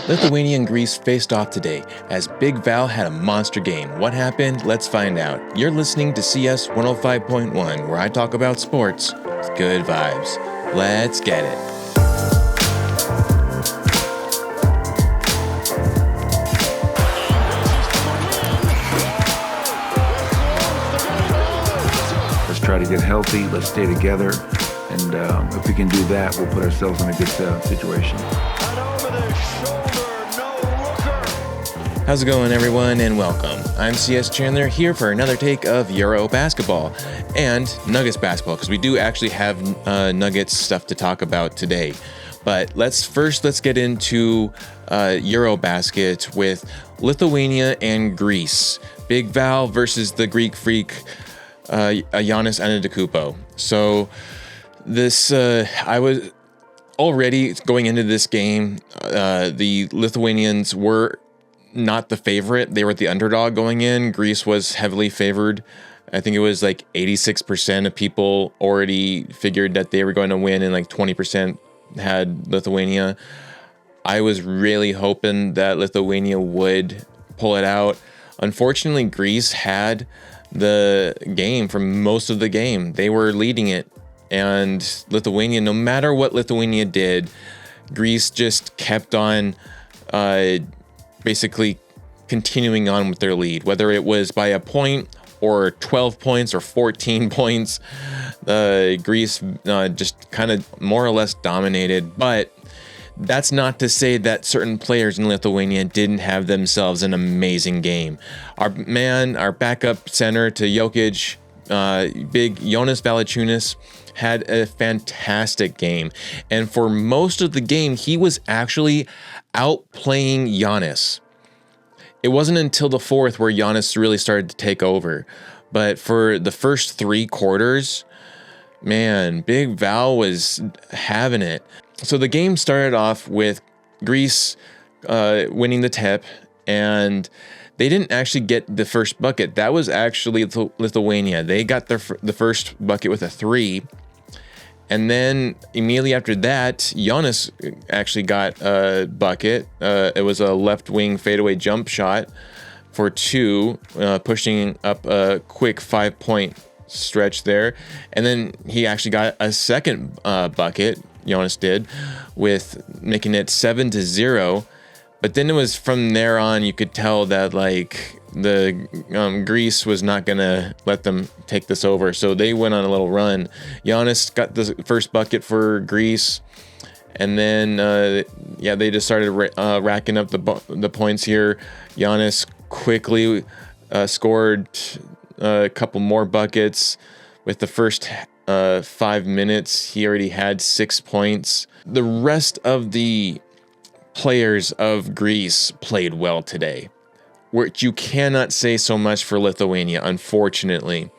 Lithuania and Greece faced off today as Big Val had a monster game. What happened? Let's find out. You're listening to CS 105.1, where I talk about sports with good vibes. Let's get it. Let's try to get healthy. Let's stay together. And if we can do that, we'll put ourselves in a good situation. How's it going, everyone, and welcome. I'm CS Chandler here for another take of EuroBasket and Nuggets basketball, because we do actually have Nuggets stuff to talk about today. But let's get into EuroBasket with Lithuania and Greece. Big Val versus the Greek freak, Jonas Valančiūnas. So this, I was already going into this game, the Lithuanians were not the favorite. They were the underdog going in. Greece was heavily favored. I think it was like 86% of people already figured that they were going to win, and like 20% had Lithuania. I was really hoping that Lithuania would pull it out. Unfortunately, Greece had the game for most of the game. They were leading it, and Lithuania, no matter what Lithuania did, Greece just kept on basically continuing on with their lead, whether it was by a point or 12 points or 14 points. Greece just kind of more or less dominated. But that's not to say that certain players in Lithuania didn't have themselves an amazing game. Our backup center to Jokić, big Jonas Valančiūnas, had a fantastic game. And for most of the game, he was actually outplaying Giannis. It wasn't until the fourth where Giannis really started to take over. But for the first three quarters, man, Big Val was having it. So the game started off with Greece winning the tip, and they didn't actually get the first bucket. That was actually Lithuania. They got the first bucket with a three. And then immediately after that, Giannis actually got a bucket. It was a left wing fadeaway jump shot for two, pushing up a quick 5-point stretch there. And then he actually got a second bucket, Giannis did, with making it 7-0. But then it was from there on, you could tell that like the Greece was not gonna let them take this over, so they went on a little run. Giannis got the first bucket for Greece, and then they just started racking up the points here. Giannis quickly scored a couple more buckets. With the first 5 minutes, he already had 6 points. The rest of the players of Greece played well today, which you cannot say so much for Lithuania, unfortunately.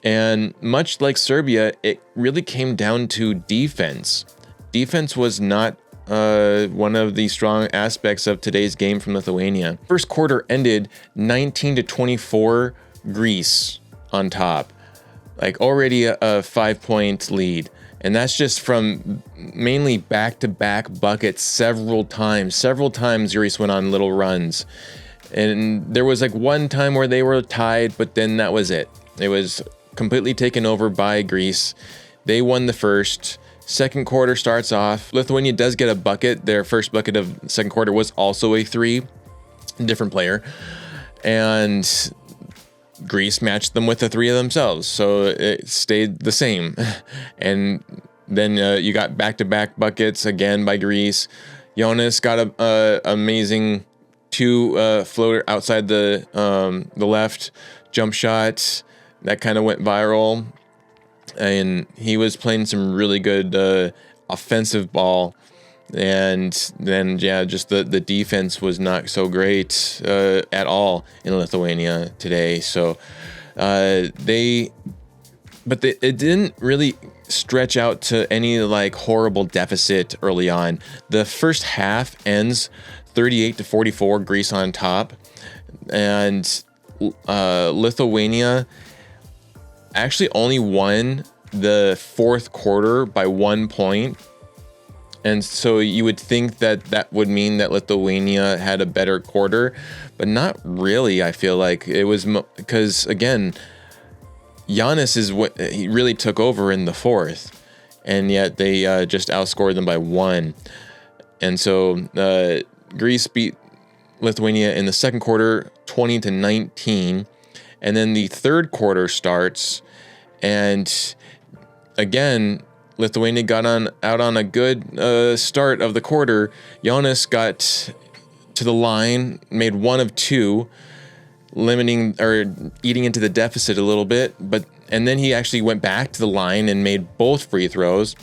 And much like Serbia, it really came down to defense. Defense was not one of the strong aspects of today's game from Lithuania. First quarter ended 19-24, Greece on top. Like already a 5-point lead. And that's just from mainly back-to-back buckets several times. Several times Greece went on little runs. And there was like one time where they were tied, but then that was it. It was completely taken over by Greece. They won the first. Second quarter starts off. Lithuania does get a bucket. Their first bucket of the second quarter was also a three. Different player. And Greece matched them with the three of themselves. So it stayed the same. And then you got back-to-back buckets again by Greece. Jonas got a amazing two floater outside the left jump shot that kind of went viral, and he was playing some really good offensive ball. And then just the defense was not so great at all in Lithuania today. So it didn't really stretch out to any like horrible deficit early on. The first half ends 38-44, Greece on top, and Lithuania actually only won the fourth quarter by 1 point. And so you would think that would mean that Lithuania had a better quarter, but not really. I feel like it was because, again, Jonas is what he really took over in the fourth, and yet they just outscored them by 1. And so Greece beat Lithuania in the second quarter 20-19, and then the third quarter starts, and again Lithuania got out on a good start of the quarter. Jonas got to the line, made 1 of 2, limiting or eating into the deficit a little bit, and then he actually went back to the line and made both free throws.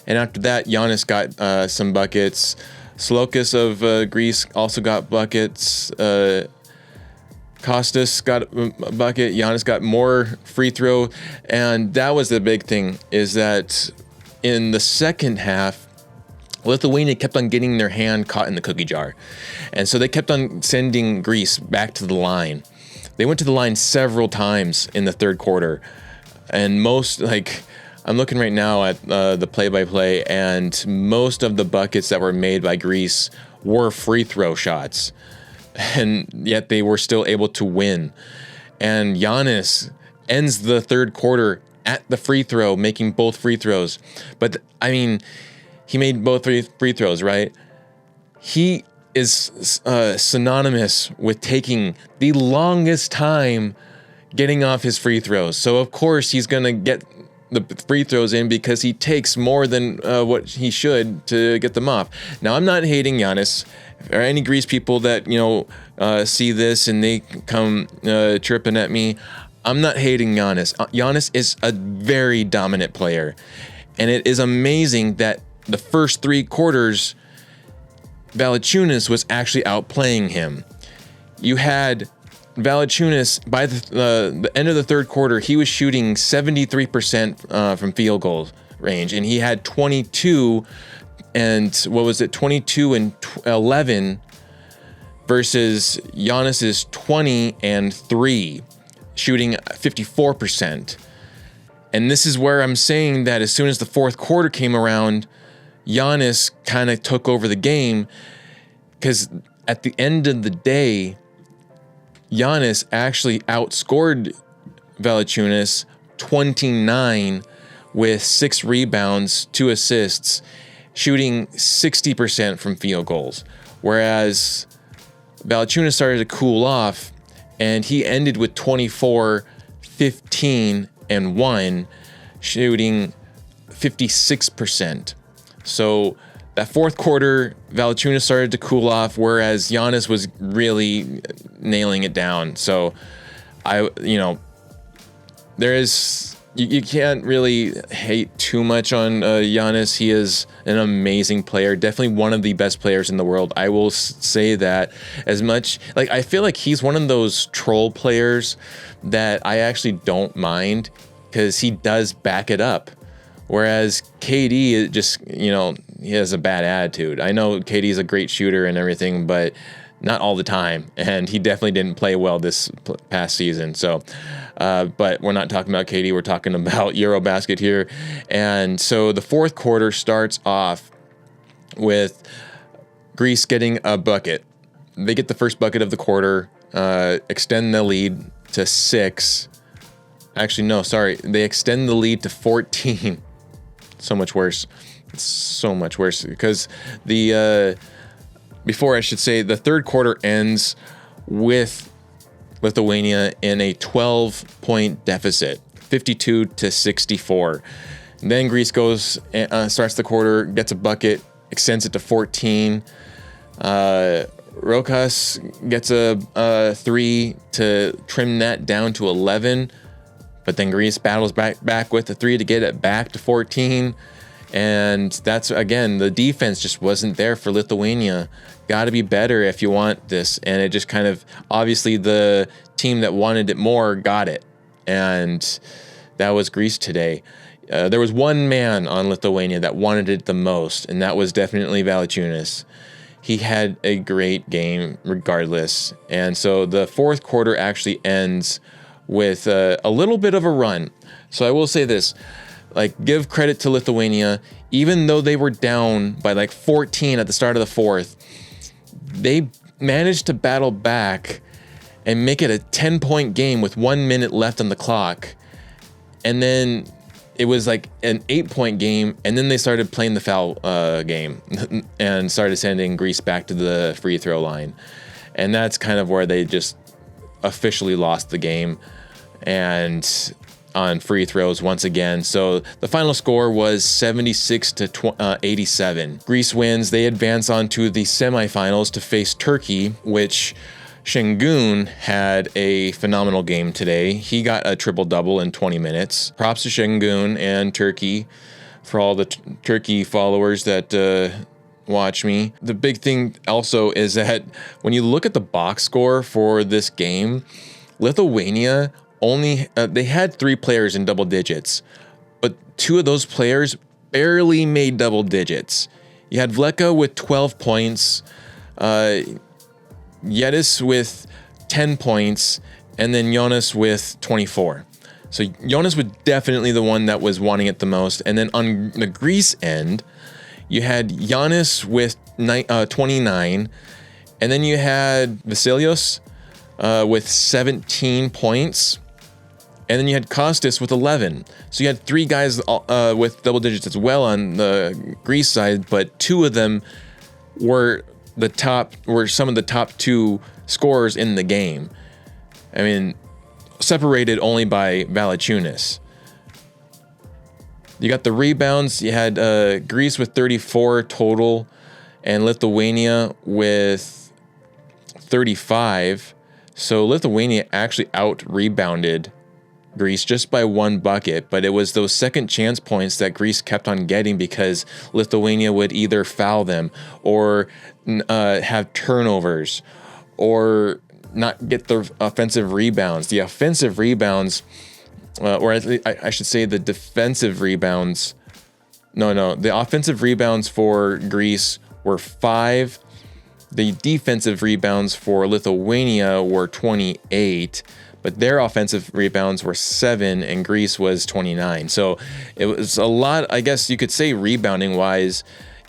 And after that, Jonas got some buckets. Slokas of Greece also got buckets. Kostas got a bucket. Jonas got more free throw. And that was the big thing, is that in the second half, Lithuania kept on getting their hand caught in the cookie jar. And so they kept on sending Greece back to the line. They went to the line several times in the third quarter. And I'm looking right now at the play-by-play, and most of the buckets that were made by Greece were free throw shots. And yet they were still able to win. And Jonas ends the third quarter at the free throw, making both free throws. But, I mean, he made both free throws, right? He is synonymous with taking the longest time getting off his free throws. So, of course, he's going to get the free throws in because he takes more than what he should to get them off. Now, I'm not hating Jonas or any Greece people that, see this and they come chirping at me. I'm not hating Jonas. Jonas is a very dominant player. And it is amazing that the first 3 quarters, Valančiūnas was actually outplaying him. You had Valančiūnas, by the end of the third quarter, he was shooting 73% from field goal range. And he had 22 and 11 versus Jonas's 20 and 3, shooting 54%. And this is where I'm saying that as soon as the fourth quarter came around, Jonas kind of took over the game, because at the end of the day, Jonas actually outscored Valančiūnas 29 with 6 rebounds, 2 assists, shooting 60% from field goals. Whereas Valančiūnas started to cool off, and he ended with 24, 15, and 1, shooting 56%. So that fourth quarter, Valančiūnas started to cool off, whereas Jonas was really nailing it down. So you can't really hate too much on Jonas. He is an amazing player, definitely one of the best players in the world. I will say that. As much, I feel like he's one of those troll players that I actually don't mind, because he does back it up. Whereas KD is just, he has a bad attitude. I know KD is a great shooter and everything, but not all the time. And he definitely didn't play well this past season. So, but we're not talking about KD. We're talking about EuroBasket here. And so the fourth quarter starts off with Greece getting a bucket. They get the first bucket of the quarter, extend the lead to 6. Actually, no, sorry. They extend the lead to 14. So much worse. It's so much worse, because the third quarter ends with Lithuania in a 12-point deficit, 52-64. And then Greece starts the quarter, gets a bucket, extends it to 14. Rokas gets a 3 to trim that down to 11. But then Greece battles back with the 3 to get it back to 14. And that's, again, the defense just wasn't there for Lithuania. Got to be better if you want this. And it just kind of, obviously the team that wanted it more got it. And that was Greece today. There was one man on Lithuania that wanted it the most, and that was definitely Valančiūnas. He had a great game regardless. And so the fourth quarter actually ends with a little bit of a run. So I will say this. like, give credit to Lithuania. Even though they were down by like 14 at the start of the fourth, they managed to battle back and make it a 10-point game with 1 minute left on the clock. And then it was like an 8-point game, and then they started playing the foul game and started sending Greece back to the free throw line. And that's kind of where they just officially lost the game, and on free throws once again. So the final score was 76 to 87. Greece wins. They advance on to the semifinals to face Turkey, which Şengün had a phenomenal game today. He got a triple-double in 20 minutes. Props to Şengün and Turkey for all the Turkey followers that watch me. The big thing also is that when you look at the box score for this game, Lithuania they had 3 players in double digits, but 2 of those players barely made double digits. You had Vleka with 12 points, Yedis with 10 points, and then Jonas with 24. So Jonas was definitely the one that was wanting it the most. And then on the Greece end, you had Giannis with 29, and then you had Vasilios with 17 points. And then you had Kostas with 11. So you had 3 guys with double digits as well on the Greece side, but 2 of them were some of the top 2 scorers in the game. I mean, separated only by Valančiūnas. You got the rebounds. You had Greece with 34 total, and Lithuania with 35. So Lithuania actually out-rebounded Greece just by 1 bucket, but it was those second chance points that Greece kept on getting because Lithuania would either foul them or have turnovers or not get the offensive rebounds. The offensive rebounds, or I should say the defensive rebounds. No, the offensive rebounds for Greece were 5. The defensive rebounds for Lithuania were 28. But their offensive rebounds were 7 and Greece was 29. So it was a lot, I guess you could say, rebounding wise.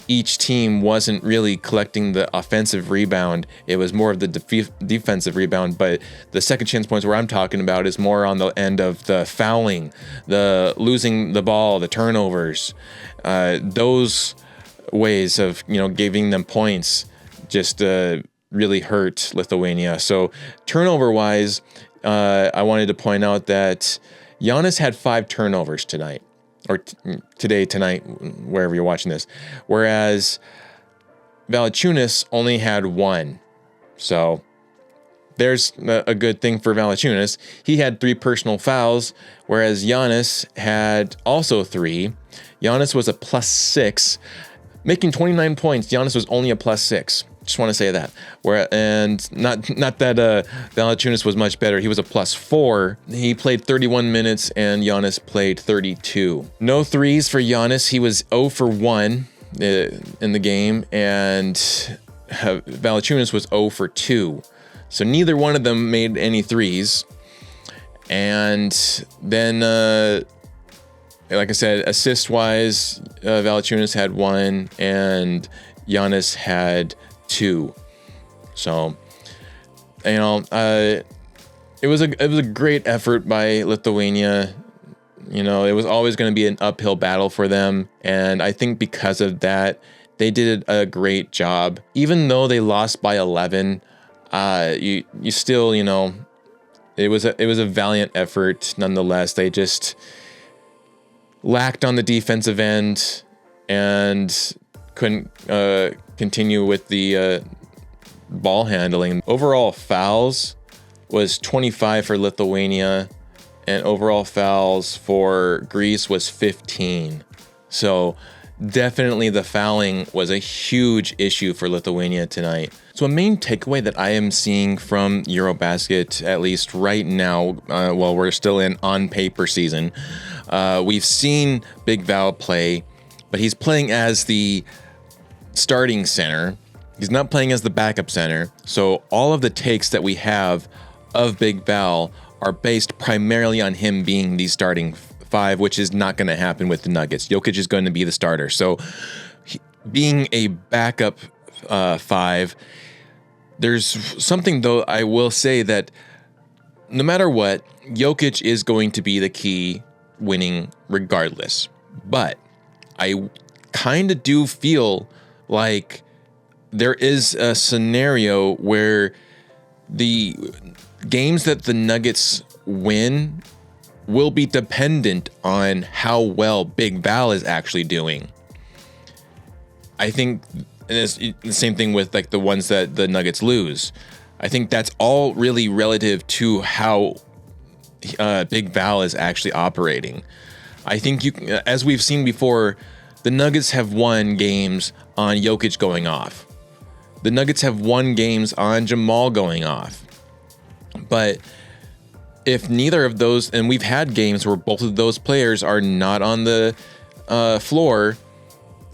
Each team wasn't really collecting the offensive rebound. It was more of the defensive rebound. But the second chance points where I'm talking about is more on the end of the fouling, the losing the ball, the turnovers. Those ways of, giving them points just really hurt Lithuania. So turnover wise, I wanted to point out that Giannis had 5 turnovers tonight, or tonight, wherever you're watching this, whereas Valančiūnas only had 1. So there's a good thing for Valančiūnas. He had 3 personal fouls, whereas Giannis had also 3. Giannis was a +6, making 29 points. Giannis was only a +6. Just want to say that. And not that Valančiūnas was much better. He was a +4. He played 31 minutes and Giannis played 32. No threes for Giannis. He was 0 for 1 in the game, and Valančiūnas was 0 for 2. So neither one of them made any threes. And then, like I said, assist-wise, Valančiūnas had 1 and Giannis had 2. So, it was a great effort by Lithuania. It was always going to be an uphill battle for them, and I think because of that, they did a great job. Even though they lost by 11, you still, it was a valiant effort nonetheless. They just lacked on the defensive end and couldn't continue with the ball handling. Overall fouls was 25 for Lithuania, and overall fouls for Greece was 15. So definitely the fouling was a huge issue for Lithuania tonight. So a main takeaway that I am seeing from EuroBasket, at least right now, while we're still in on-paper season, we've seen Big Val play, but he's playing as the starting center. He's not playing as the backup center. So all of the takes that we have of Big Val are based primarily on him being the starting 5, which is not going to happen with the Nuggets. Jokić is going to be the starter. So being a backup 5, there's something, though, I will say that no matter what, Jokić is going to be the key winning regardless. But I kind of do feel like there is a scenario where the games that the Nuggets win will be dependent on how well Big Val is actually doing. I think it's the same thing with like the ones that the Nuggets lose. I think that's all really relative to how Big Val is actually operating. I think as we've seen before, the Nuggets have won games on Jokić going off. The Nuggets have won games on Jamal going off. But if neither of those, and we've had games where both of those players are not on the floor.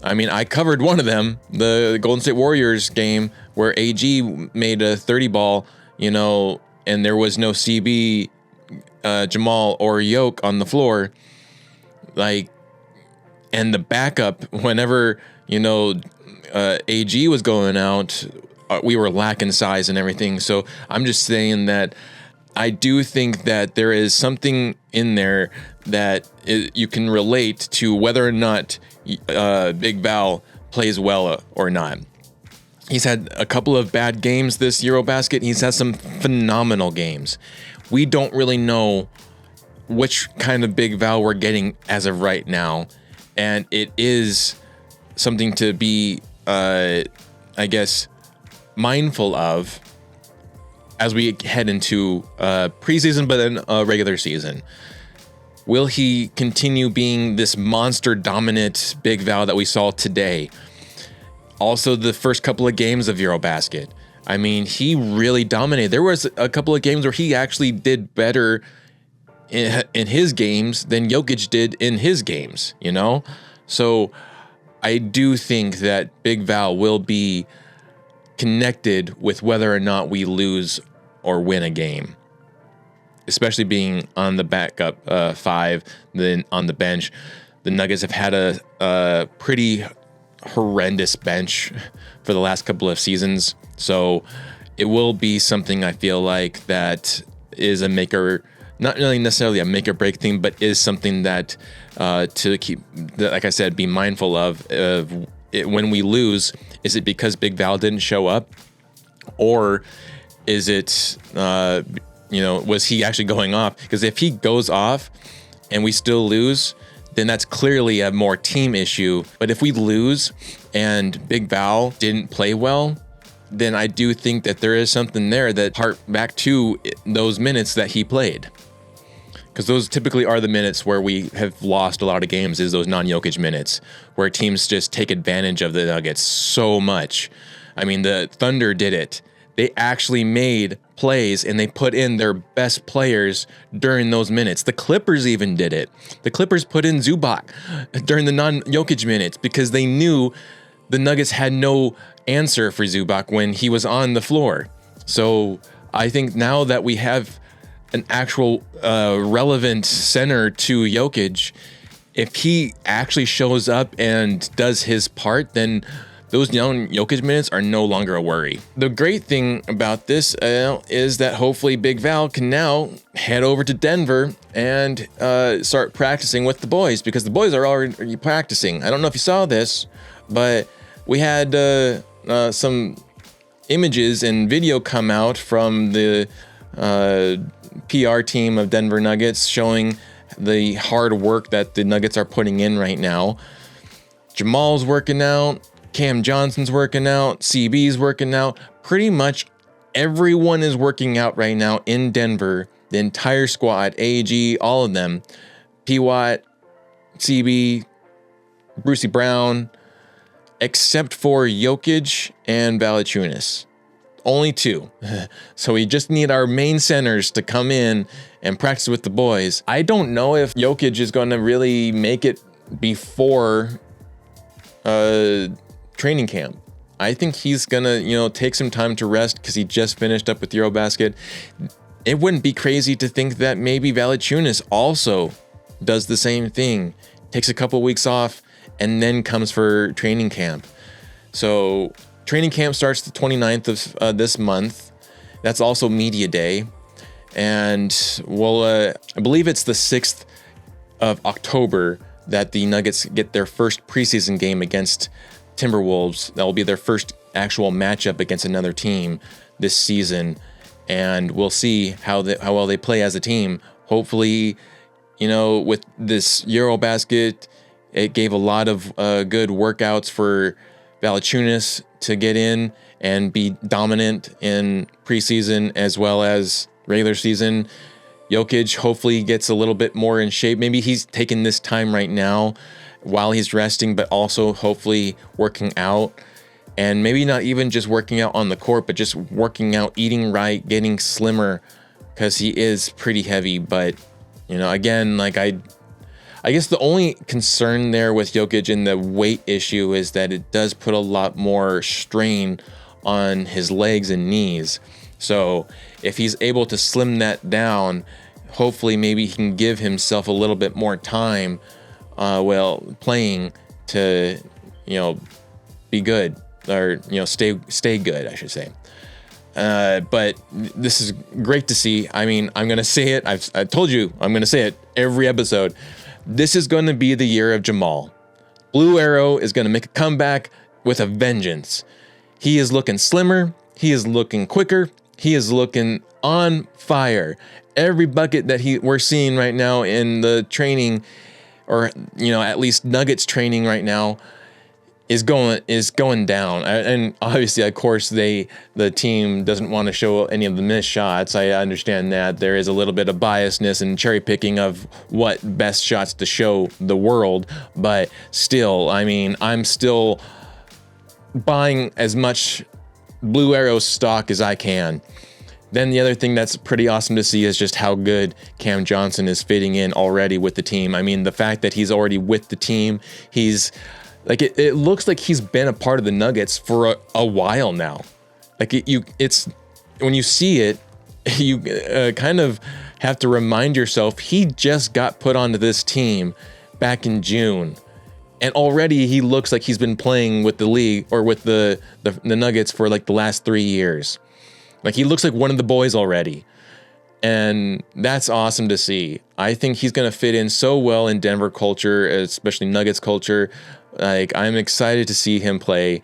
I mean, I covered one of them, the Golden State Warriors game where AG made a 30 ball, and there was no CB, Jamal or Jokić on the floor. And the backup, whenever, AG was going out, we were lacking size and everything. So I'm just saying that I do think that there is something in there that you can relate to whether or not Big Val plays well or not. He's had a couple of bad games this EuroBasket. He's had some phenomenal games. We don't really know which kind of Big Val we're getting as of right now. And it is something to be, mindful of as we head into preseason, but then regular season. Will he continue being this monster dominant Big Val that we saw today? Also, the first couple of games of EuroBasket. I mean, he really dominated. There was a couple of games where he actually did better in his games than Jokić did in his games, So I do think that Big Val will be connected with whether or not we lose or win a game, especially being on the backup 5, then on the bench. The Nuggets have had a pretty horrendous bench for the last couple of seasons, so it will be something I feel like that is a maker, not really necessarily a make or break thing, but is something that to keep, like I said, be mindful of it when we lose. Is it because Big Val didn't show up, or is it was he actually going off? Because if he goes off and we still lose, then that's clearly a more team issue. But if we lose and Big Val didn't play well, then I do think that there is something there that hark back to those minutes that he played. Because those typically are the minutes where we have lost a lot of games, is those non-Jokić minutes, where teams just take advantage of the Nuggets so much. I mean, the Thunder did it. They actually made plays and they put in their best players during those minutes. The Clippers even did it. The Clippers put in Zubac during the non-Jokić minutes because they knew the Nuggets had no answer for Zubac when he was on the floor. So I think now that we have an actual relevant center to Jokić, if he actually shows up and does his part, then those young Jokić minutes are no longer a worry. The great thing about this is that hopefully Big Val can now head over to Denver and start practicing with the boys, because the boys are already practicing. I don't know if you saw this, but we had some images and video come out from the PR team of Denver Nuggets showing the hard work that the Nuggets are putting in right now. Jamal's working out. Cam Johnson's working out, CB's working out. Pretty much everyone is working out right now in Denver. The entire squad, AG, all of them. P-Watt, CB, Brucey Brown, except for Jokić and Valančiūnas. Only 2. So we just need our main centers to come in and practice with the boys. I don't know if Jokić is going to really make it before training camp. I think he's gonna, take some time to rest because he just finished up with EuroBasket. It wouldn't be crazy to think that maybe Valančiūnas also does the same thing, takes a couple weeks off, and then comes for training camp. So training camp starts the 29th of this month. That's also media day. And I believe it's the 6th of October that the Nuggets get their first preseason game against Timberwolves. That will be their first actual matchup against another team this season. And we'll see how well they play as a team. Hopefully, with this EuroBasket, it gave a lot of good workouts for Valančiūnas to get in and be dominant in preseason as well as regular season. Jokić hopefully gets a little bit more in shape. Maybe he's taking this time right now while he's resting, but also hopefully working out. And maybe not even just working out on the court, but just working out, eating right, getting slimmer, because he is pretty heavy. But, again, I guess the only concern there with Jokić and the weight issue is that it does put a lot more strain on his legs and knees. So if he's able to slim that down, hopefully maybe he can give himself a little bit more time while playing to, be good, or, stay good, I should say. But this is great to see. I mean, I'm going to say it. I told you I'm going to say it every episode. This is going to be the year of Jamal. Blue Arrow is going to make a comeback with a vengeance. He is looking slimmer. He is looking quicker. He is looking on fire. Every bucket that we're seeing right now in the training, or at least Nuggets training right now, is going down. And obviously, of course, the team doesn't want to show any of the missed shots. I understand that there is a little bit of biasness and cherry picking of what best shots to show the world, but still, I mean, I'm still buying as much Blue Arrow stock as I can. Then the other thing that's pretty awesome to see is just how good Cam Johnson is fitting in already with the team. I mean, the fact that he's already with the team, he's like, it looks like he's been a part of the Nuggets for a while now. Like it's when you see it, you kind of have to remind yourself he just got put onto this team back in June. And already he looks like he's been playing with the league or with the Nuggets for like the last 3 years. Like he looks like one of the boys already. And that's awesome to see. I think he's going to fit in so well in Denver culture, especially Nuggets culture. Like, I'm excited to see him play.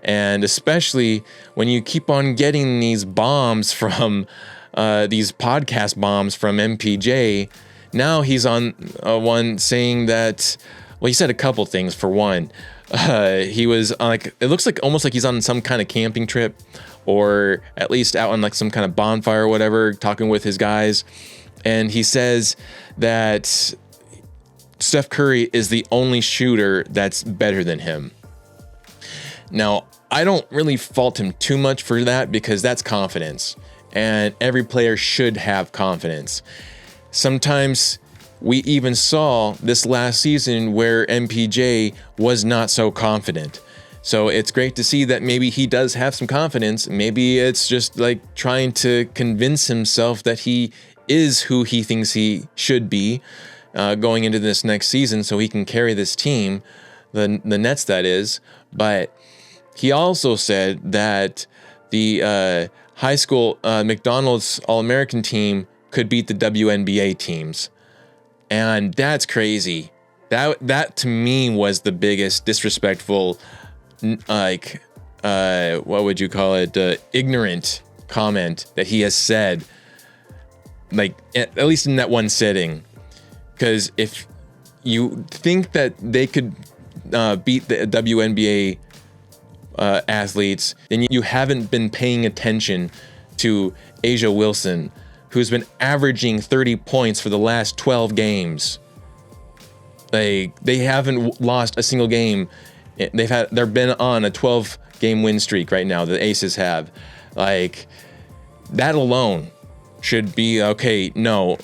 And especially when you keep on getting these bombs from these podcast bombs from MPJ. Now he's on one saying that, well, he said a couple things. For one, he was like, it looks like almost like he's on some kind of camping trip, or at least out on like some kind of bonfire or whatever, talking with his guys. And he says that Steph Curry is the only shooter that's better than him. Now, I don't really fault him too much for that, because that's confidence, and every player should have confidence. Sometimes we even saw this last season where MPJ was not so confident. So it's great to see that maybe he does have some confidence. Maybe it's just like trying to convince himself that he is who he thinks he should be going into this next season, so he can carry this team, the Nets, that is. But he also said that the high school McDonald's All-American team could beat the WNBA teams. And that's crazy. That to me was the biggest disrespectful, like, what would you call it? Ignorant comment that he has said, like, at least in that one sitting. Because if you think that they could beat the WNBA athletes, then you haven't been paying attention to A'ja Wilson, who's been averaging 30 points for the last 12 games. They haven't lost a single game. They've been on a 12-game win streak right now. The Aces have. Like, that alone should be okay. No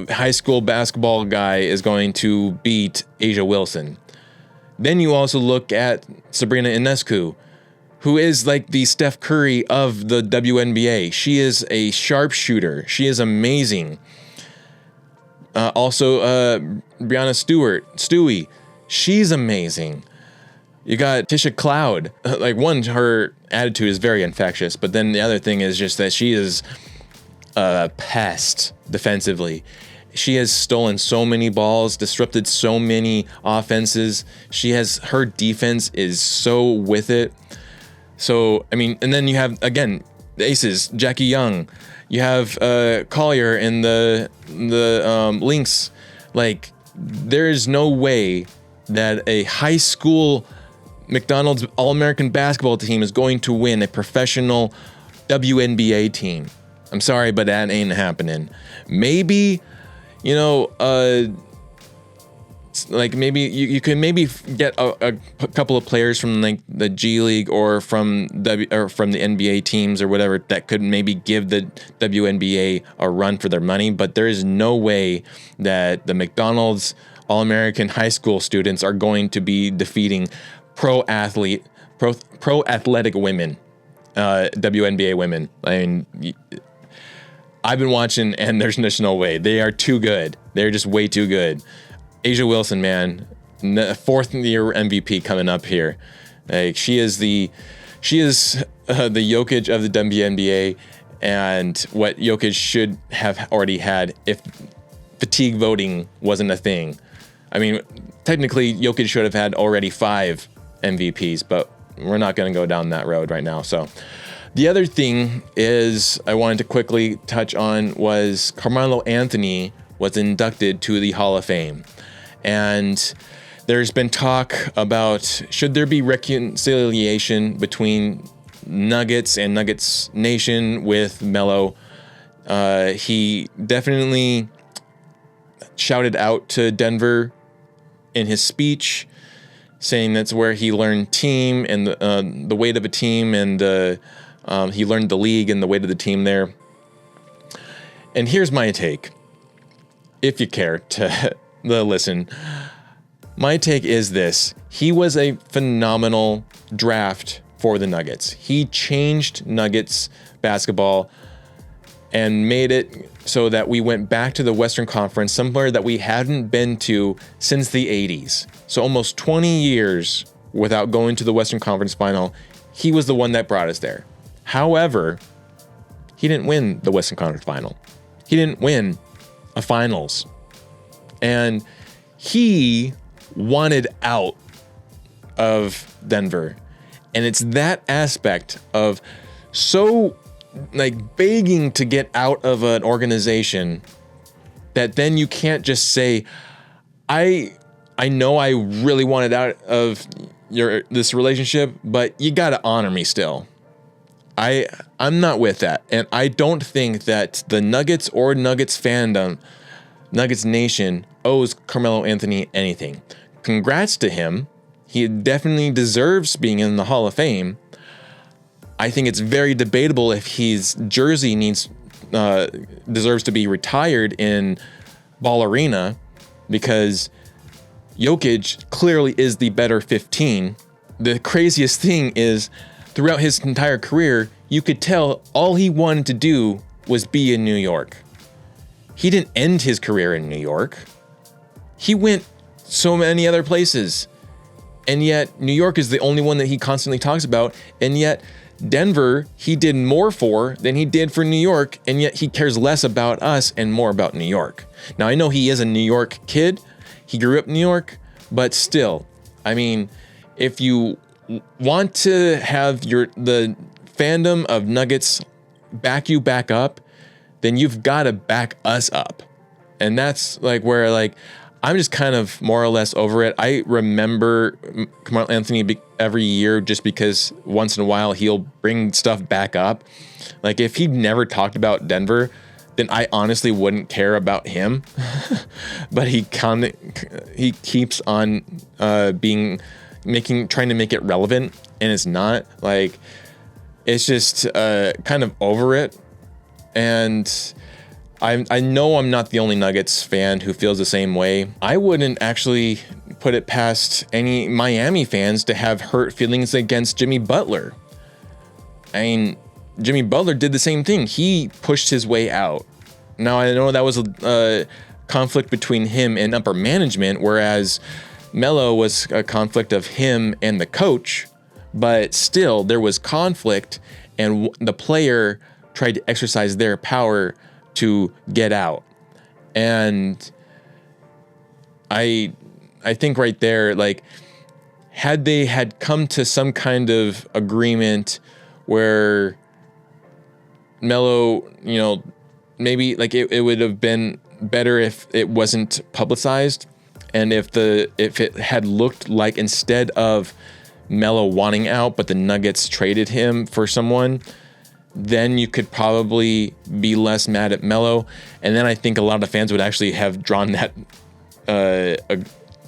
high school basketball guy is going to beat A'ja Wilson. Then you also look at Sabrina Ionescu, who is like the Steph Curry of the WNBA. She is a sharpshooter. She is amazing. Also, Brianna Stewie, she's amazing. You got Tisha Cloud. Like, one, her attitude is very infectious, but then the other thing is just that she is a pest defensively. She has stolen so many balls, disrupted so many offenses. Her defense is so with it. So, I mean, and then you have, again, the aces, Jackie Young. You have Collier and the Lynx. Like, there is no way that a high school McDonald's All-American basketball team is going to win a professional WNBA team. I'm sorry, but that ain't happening. Maybe, like maybe you can maybe get a couple of players from like the G League or from the NBA teams or whatever that could maybe give the WNBA a run for their money, but there is no way that the McDonald's All-American high school students are going to be defeating pro athletic women, WNBA women. I mean, I've been watching and there's just no way. They are too good. They're just way too good. Asia Wilson, man, fourth year MVP coming up here. Like, she is the Jokić of the WNBA, and what Jokić should have already had if fatigue voting wasn't a thing. I mean, technically, Jokić should have had already 5 MVPs, but we're not going to go down that road right now. So, the other thing is I wanted to quickly touch on was Carmelo Anthony was inducted to the Hall of Fame. And there's been talk about should there be reconciliation between Nuggets and Nuggets Nation with Melo. He definitely shouted out to Denver in his speech, saying that's where he learned team and the weight of a team, and he learned the league and the weight of the team there. And here's my take, if you care to listen. My take is this: he was a phenomenal draft for the Nuggets. He changed Nuggets basketball and made it so that we went back to the Western Conference, somewhere that we hadn't been to since the 80s. So almost 20 years without going to the Western Conference final. He was the one that brought us there. However, he didn't win the Western Conference final. He didn't win a finals. And he wanted out of Denver. And it's that aspect of so like begging to get out of an organization that then you can't just say, I know I really wanted out of this relationship, but you got to honor me still. I'm not with that. And I don't think that the Nuggets or Nuggets fandom, Nuggets Nation, owes Carmelo Anthony anything. Congrats to him. He definitely deserves being in the Hall of Fame. I think it's very debatable if his jersey deserves to be retired in Ball Arena, because Jokić clearly is the better 15. The craziest thing is, throughout his entire career, you could tell all he wanted to do was be in New York. He didn't end his career in New York. He went so many other places. And yet, New York is the only one that he constantly talks about. And yet, Denver, he did more for than he did for New York. And yet, he cares less about us and more about New York. Now, I know he is a New York kid. He grew up in New York. But still, I mean, if you want to have the fandom of Nuggets back up, then you've got to back us up. And that's like where like I'm just kind of more or less over it. I remember Carmelo Anthony every year just because once in a while he'll bring stuff back up. Like if he never talked about Denver, then I honestly wouldn't care about him. But he keeps on trying to make it relevant, and it's not. Like it's just kind of over it. And I know I'm not the only Nuggets fan who feels the same way. I wouldn't actually put it past any Miami fans to have hurt feelings against Jimmy Butler. I mean, Jimmy Butler did the same thing. He pushed his way out. Now, I know that was conflict between him and upper management, whereas Melo was a conflict of him and the coach, but still there was conflict, and the player tried to exercise their power to get out. And I think right there, like, had they had come to some kind of agreement where Melo, you know, maybe like it would have been better if it wasn't publicized, and if it had looked like instead of Melo wanting out, but the Nuggets traded him for someone, then you could probably be less mad at Melo. And then I think a lot of fans would actually have drawn that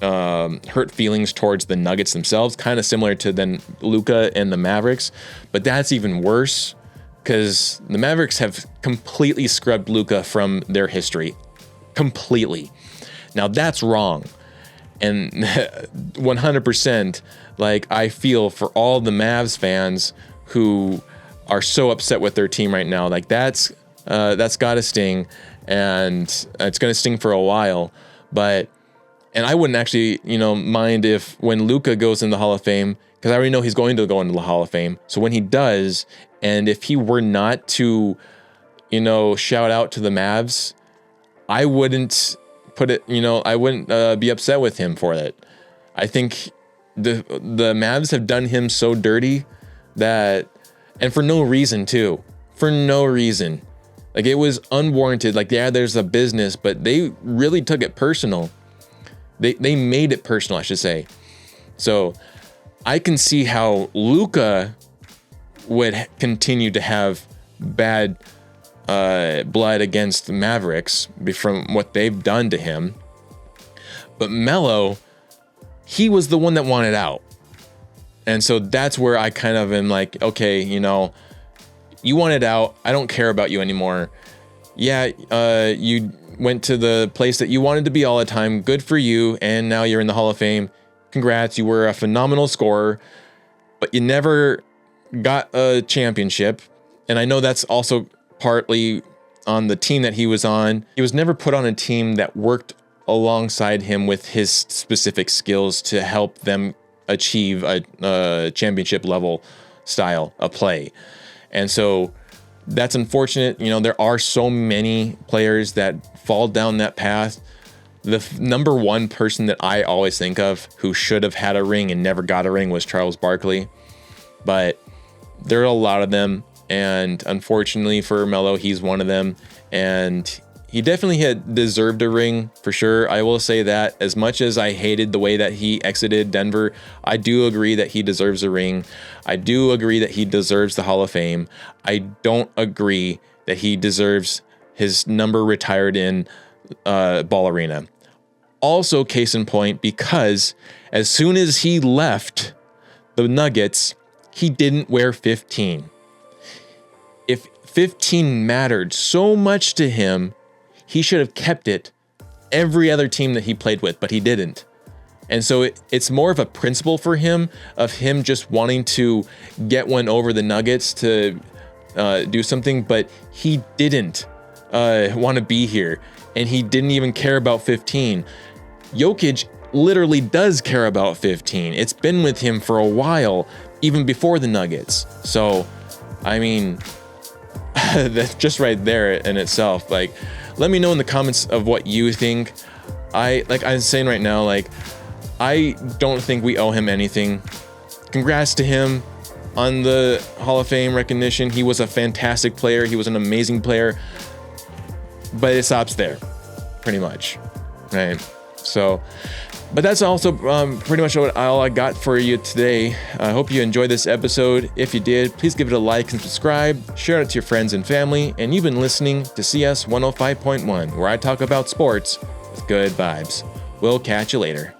hurt feelings towards the Nuggets themselves, kind of similar to then Luka and the Mavericks. But that's even worse, because the Mavericks have completely scrubbed Luka from their history. Completely. Now that's wrong. And 100%, like, I feel for all the Mavs fans who are so upset with their team right now. Like, that's got to sting, and it's going to sting for a while. But, and I wouldn't actually, you know, mind if when Luka goes in the Hall of Fame, because I already know he's going to go into the Hall of Fame. So when he does, and if he were not to, you know, shout out to the Mavs, I wouldn't put it, you know, I wouldn't be upset with him for it. I think the Mavs have done him so dirty that, and for no reason too, for no reason. Like, it was unwarranted. Like, yeah, there's a business, but they really took it personal. They made it personal, I should say. So I can see how Luka would continue to have bad blood against the Mavericks from what they've done to him. But Melo, he was the one that wanted out. And so that's where I kind of am like, okay, you know, you wanted out. I don't care about you anymore. Yeah, you went to the place that you wanted to be all the time. Good for you. And now you're in the Hall of Fame. Congrats. You were a phenomenal scorer, but you never got a championship. And I know that's also partly on the team that he was on. He was never put on a team that worked alongside him with his specific skills to help them achieve a championship level style of play. And so that's unfortunate. You know, there are so many players that fall down that path. The number one person that I always think of who should have had a ring and never got a ring was Charles Barkley. But there are a lot of them. And unfortunately for Melo, he's one of them. And he definitely had deserved a ring for sure. I will say that, as much as I hated the way that he exited Denver, I do agree that he deserves a ring. I do agree that he deserves the Hall of Fame. I don't agree that he deserves his number retired in Ball Arena. Also, case in point, because as soon as he left the Nuggets, he didn't wear 15. If 15 mattered so much to him, he should have kept it every other team that he played with, but he didn't. And so it's more of a principle for him, of him just wanting to get one over the Nuggets to do something, but he didn't want to be here, and he didn't even care about 15. Jokić literally does care about 15. It's been with him for a while, even before the Nuggets. So, I mean, that's just right there in itself. Like, let me know in the comments of what you think. Like I'm saying right now, like, I don't think we owe him anything. Congrats to him on the Hall of Fame recognition. He was a fantastic player. He was an amazing player. But it stops there, pretty much. Right? So, but that's also pretty much all I got for you today. I hope you enjoyed this episode. If you did, please give it a like and subscribe. Share it to your friends and family. And you've been listening to CS 105.1, where I talk about sports with good vibes. We'll catch you later.